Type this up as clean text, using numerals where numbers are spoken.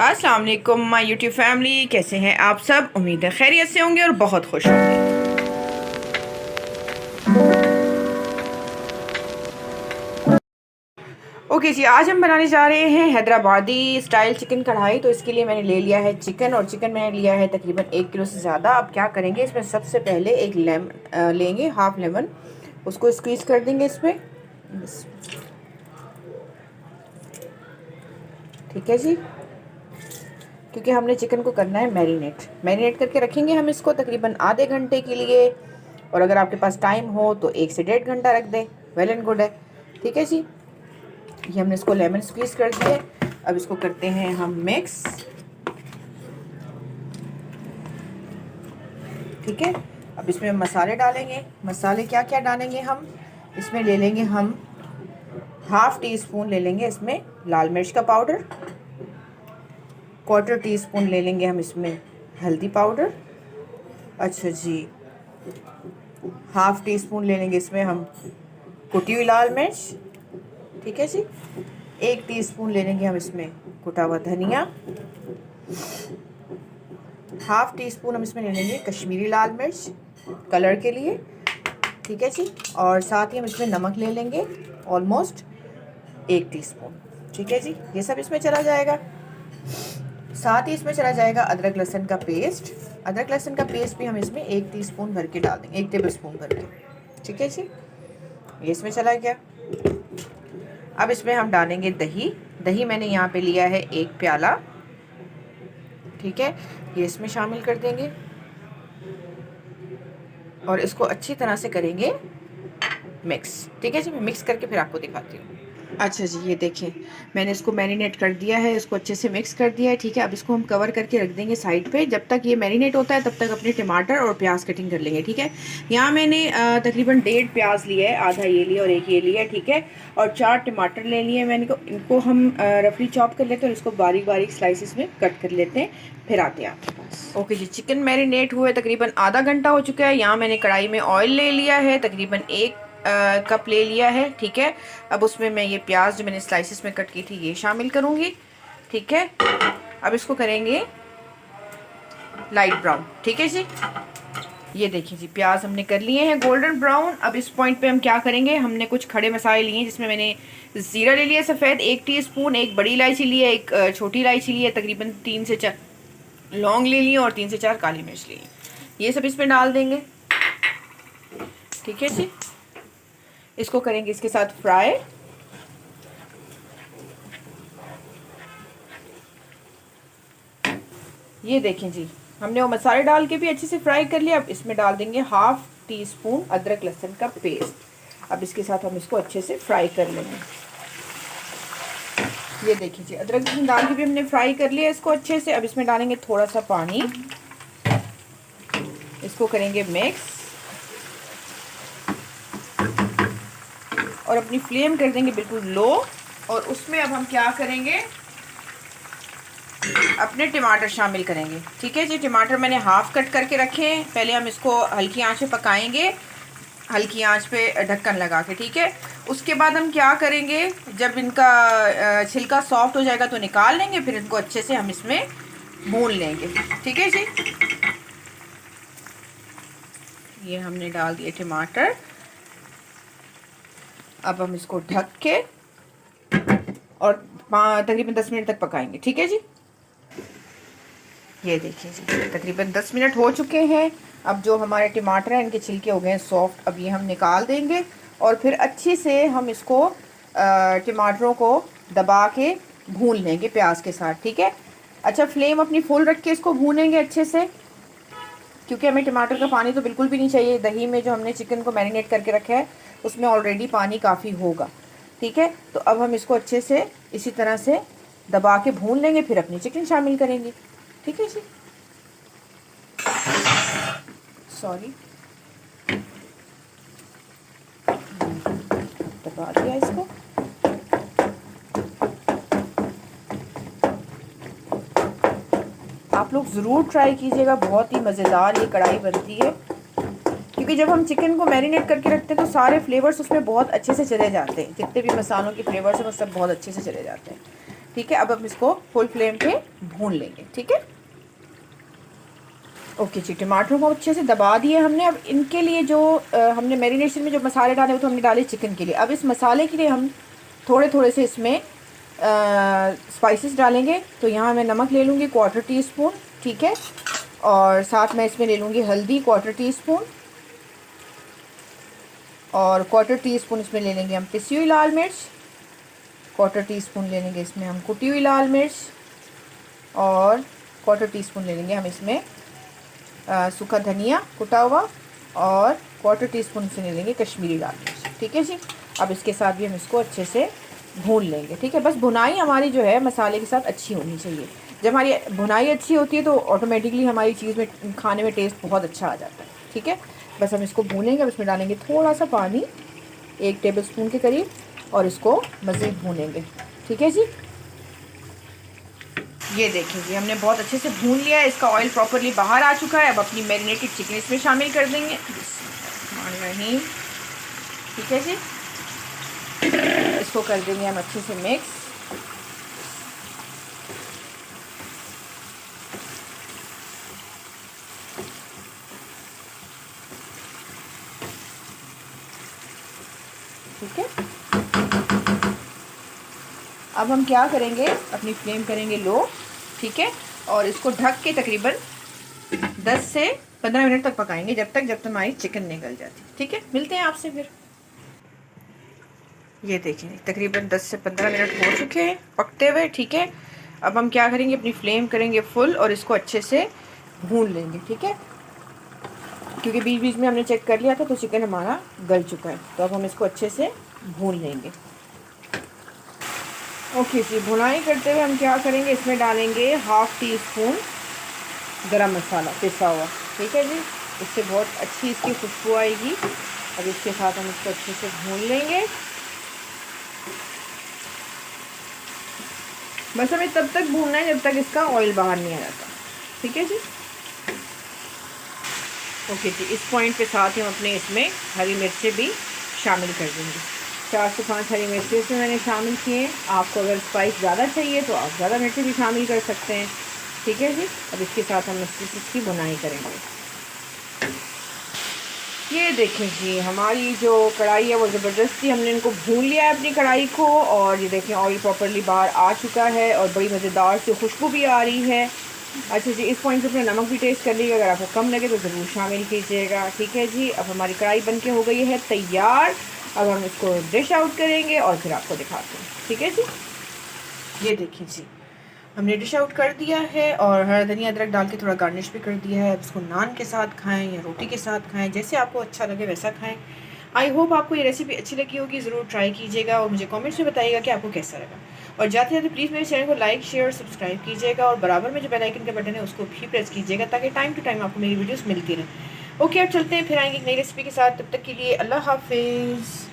अस्सलाम वालेकुम my YouTube family, कैसे हैं आप सब। उम्मीद है खैरियत से होंगे और बहुत खुश होंगे। ओके जी, आज हम बनाने जा रहे हैं हैदराबादी स्टाइल चिकन कढ़ाई। तो इसके लिए मैंने ले लिया है चिकन, और चिकन मैंने लिया है तकरीबन 1 किलो से ज़्यादा। अब क्या करेंगे, इसमें सबसे पहले एक लेमन लेंगे, हाफ लेमन, उसको स्क्वीज़ कर देंगे इसमें। ठीक है जी, क्योंकि हमने चिकन को करना है मैरिनेट करके रखेंगे हम इसको तकरीबन आधे घंटे के लिए। और अगर आपके पास टाइम हो तो 1 से 1.5 घंटा रख दें, वेल एंड गुड है। ठीक है जी, ये हमने इसको लेमन स्क्वीज़ कर दिया है। अब इसको करते हैं हम मिक्स। ठीक है, अब इसमें हम मसाले डालेंगे। मसाले क्या क्या डालेंगे हम इसमें, ले लेंगे हम हाफ़ टी स्पून ले लेंगे इसमें लाल मिर्च का पाउडर, 1/4 टीस्पून ले लेंगे हम इसमें हल्दी पाउडर। अच्छा जी, हाफ़ टी स्पून ले लेंगे इसमें हम कुटी हुई लाल मिर्च। ठीक है जी, 1 टीस्पून ले लेंगे हम इसमें कुटा हुआ धनिया, हाफ़ टी स्पून हम इसमें ले लेंगे कश्मीरी लाल मिर्च कलर के लिए। ठीक है जी, और साथ ही हम इसमें नमक ले लेंगे ऑलमोस्ट 1 टीस्पून। ठीक है जी, ये सब इसमें चला जाएगा। साथ ही इसमें चला जाएगा अदरक लहसुन का पेस्ट। अदरक लहसुन का पेस्ट भी हम इसमें 1 टीस्पून भर के डाल देंगे, 1 टेबल स्पून भर के। ठीक है जी, ये इसमें चला गया। अब इसमें हम डालेंगे दही। दही मैंने यहाँ पे लिया है 1 प्याला। ठीक है, ये इसमें शामिल कर देंगे और इसको अच्छी तरह से करेंगे मिक्स। ठीक है जी, मैं मिक्स करके फिर आपको दिखाती हूँ। अच्छा जी, ये देखें, मैंने इसको मैरिनेट कर दिया है, इसको अच्छे से मिक्स कर दिया है। ठीक है, अब इसको हम कवर करके रख देंगे साइड पे। जब तक ये मैरिनेट होता है तब तक अपने टमाटर और प्याज कटिंग कर लेंगे। ठीक है, यहाँ मैंने तकरीबन 1.5 प्याज लिया है, आधा ये लिया और एक ये लिया। ठीक है, और 4 टमाटर ले लिए मैंने को। इनको हम रफली चॉप कर लेते हैं और इसको बारीक बारीक स्लाइसिस में कट कर लेते हैं, फिर आते हैं आपके पास। ओके जी, चिकन मैरिनेट हुए तकरीबन आधा घंटा हो चुका है। यहाँ मैंने कढ़ाई में ऑयल ले लिया है, तकरीबन 1 कप ले लिया है। ठीक है, अब उसमें मैं ये प्याज जो मैंने स्लाइसिस में कट की थी ये शामिल करूँगी। ठीक है, अब इसको करेंगे लाइट ब्राउन। ठीक है जी, ये देखिए जी, प्याज हमने कर लिए हैं गोल्डन ब्राउन। अब इस पॉइंट पे हम क्या करेंगे, हमने कुछ खड़े मसाले लिए हैं, जिसमें मैंने ज़ीरा ले लिया सफ़ेद 1 टीस्पून, एक बड़ी इलायची ली है, एक छोटी इलायची ली है, तकरीबन 3 से 4 लौंग ले लिए और 3 से 4 काली मिर्च ली है। ये सब इसमें डाल देंगे। ठीक है जी, इसको करेंगे इसके साथ फ्राई। ये देखें जी, हमने वो मसाले डाल के भी अच्छे से फ्राई कर लिया। अब इसमें डाल देंगे हाफ़ टी स्पून अदरक लहसुन का पेस्ट। अब इसके साथ हम इसको अच्छे से फ्राई कर लेंगे। ये देखिए जी, अदरक लहसुन डाल के भी हमने फ्राई कर लिया इसको अच्छे से। अब इसमें डालेंगे थोड़ा सा पानी, इसको करेंगे मिक्स और अपनी फ्लेम कर देंगे बिल्कुल लो। और उसमें अब हम क्या करेंगे, अपने टमाटर शामिल करेंगे। ठीक है जी, टमाटर मैंने हाफ कट करके रखे हैं। पहले हम इसको हल्की आंच पे पकाएंगे, हल्की आंच पे ढक्कन लगा के। ठीक है, उसके बाद हम क्या करेंगे, जब इनका छिलका सॉफ्ट हो जाएगा तो निकाल लेंगे, फिर इनको अच्छे से हम इसमें भून लेंगे। ठीक है जी, ये हमने डाल दिए टमाटर। अब हम इसको ढक के और तकरीबन 10 मिनट तक पकाएंगे। ठीक है जी, ये देखिए जी, तकरीबन 10 मिनट हो चुके हैं। अब जो हमारे टमाटर हैं इनके छिलके हो गए हैं सॉफ्ट। अब ये हम निकाल देंगे और फिर अच्छे से हम इसको टमाटरों को दबा के भून लेंगे प्याज के साथ। ठीक है, अच्छा, फ्लेम अपनी फुल रख के इसको भूनेंगे अच्छे से, क्योंकि हमें टमाटर का पानी तो बिल्कुल भी नहीं चाहिए। दही में जो हमने चिकन को मैरिनेट करके रखा है उसमें ऑलरेडी पानी काफ़ी होगा। ठीक है, तो अब हम इसको अच्छे से इसी तरह से दबा के भून लेंगे, फिर अपनी चिकन शामिल करेंगे। ठीक है जी, सॉरी, दबा दिया इसको। आप लोग ज़रूर ट्राई कीजिएगा, बहुत ही मज़ेदार ये कढ़ाई बनती है, क्योंकि जब हम चिकन को मैरिनेट करके रखते हैं तो सारे फ्लेवर्स उसमें बहुत अच्छे से चले जाते हैं। जितने भी मसालों के फ्लेवर्स हैं वो सब बहुत अच्छे से चले जाते हैं। ठीक है, अब हम इसको फुल फ्लेम पे भून लेंगे। ठीक है, ओके जी, टमाटरों को अच्छे से दबा दिए हमने। अब इनके लिए जो हमने मैरिनेशन में जो मसाले डाले वो तो हमने डाले चिकन के लिए। अब इस मसाले के लिए हम थोड़े थोड़े से इसमें स्पाइसेस डालेंगे। तो यहाँ मैं नमक ले लूँगी 1/4 टीस्पून, ठीक है, और साथ में इसमें ले लूँगी हल्दी 1/4 टीस्पून, और 1/4 टीस्पून इसमें ले लेंगे हम पिसी हुई लाल मिर्च, 1/4 टीस्पून ले लेंगे इसमें हम कुटी हुई लाल मिर्च, और 1/4 टीस्पून ले लेंगे हम इसमें सूखा धनिया कुटा हुआ, और 1/4 टीस्पून से ले लेंगे कश्मीरी लाल मिर्च। ठीक है जी, अब इसके साथ भी हम इसको अच्छे से भून लेंगे। ठीक है, बस भुनाई हमारी जो है मसाले के साथ अच्छी होनी चाहिए। जब हमारी भुनाई अच्छी होती है तो ऑटोमेटिकली हमारी चीज़ में खाने में टेस्ट बहुत अच्छा आ जाता है। ठीक है, बस हम इसको भूनेंगे। अब इसमें डालेंगे थोड़ा सा पानी, 1 टेबल स्पून के करीब, और इसको मज़ीद भूनेंगे। ठीक है जी, ये देखिए जी, हमने बहुत अच्छे से भून लिया है, इसका ऑयल प्रॉपरली बाहर आ चुका है। अब अपनी मैरिनेटेड चिकन इसमें शामिल कर देंगे। नहीं, ठीक है जी, इसको कर देंगे हम अच्छे से मिक्स। ठीक है, अब हम क्या करेंगे, अपनी फ्लेम करेंगे लो, ठीक है, और इसको ढक के तकरीबन 10 से 15 मिनट तक पकाएंगे, जब तक हमारी चिकन निकल जाती। ठीक है, मिलते हैं आपसे फिर। ये देखिए तकरीबन 10 से 15 मिनट हो चुके हैं पकते हुए। ठीक है, अब हम क्या करेंगे, अपनी फ्लेम करेंगे फुल और इसको अच्छे से भून लेंगे। ठीक है, क्योंकि बीच बीच में हमने चेक कर लिया था तो चिकन हमारा गल चुका है। तो अब हम इसको अच्छे से भून लेंगे। ओके जी, भुनाई करते हुए हम क्या करेंगे, इसमें डालेंगे 1/2 टीस्पून गरम मसाला पिसा हुआ। ठीक है जी, इससे बहुत अच्छी इसकी खुशबू आएगी। अब इसके साथ हम इसको अच्छे से भून लेंगे। बस हमें तब तक भूनना है जब तक इसका ऑयल बाहर नहीं आ जाता। ठीक है जी, ओके जी, इस पॉइंट के साथ हम अपने इसमें हरी मिर्चें भी शामिल कर देंगे। 4 से 5 हरी मिर्चें इसमें मैंने शामिल किए। आपको अगर स्पाइस ज़्यादा चाहिए तो आप ज़्यादा मिर्चें भी शामिल कर सकते हैं। ठीक है जी, अब इसके साथ हम इसकी भुनाई करेंगे। ये देखें जी, हमारी जो कढ़ाई है वो ज़बरदस्ती हमने इनको भून लिया है अपनी कढ़ाई को, और ये देखें ऑयल प्रॉपरली बाहर आ चुका है और बड़ी मज़ेदार से खुशबू भी आ रही है। अच्छा जी, इस पॉइंट पे अपना नमक भी टेस्ट कर लीजिएगा, अगर आपको कम लगे तो ज़रूर शामिल कीजिएगा। ठीक है जी, अब हमारी कढ़ाई बनके हो गई है तैयार। अब हम इसको डिश आउट करेंगे और फिर आपको दिखाते हैं। ठीक है जी, ये देखिए जी, हमने डिश आउट कर दिया है और हरा धनिया अदरक डाल के थोड़ा गार्निश भी कर दिया है। अब इसको नान के साथ खाएं या रोटी के साथ खाएं, जैसे आपको अच्छा लगे वैसा खाएं। आई होप आपको ये रेसिपी अच्छी लगी होगी, ज़रूर ट्राई कीजिएगा और मुझे कमेंट्स में बताइएगा कि आपको कैसा लगा। और जाते जाते प्लीज़ मेरे चैनल को लाइक शेयर और सब्सक्राइब कीजिएगा, और बराबर में जो बेल आइकन का बटन है उसको भी प्रेस कीजिएगा ताकि टाइम टू टाइम आपको मेरी वीडियोज़ मिलती रहे। ओके, अब चलते हैं फिर आएंगे एक नई रेसिपी के साथ। तब तक के लिए अल्लाह हाफिज़।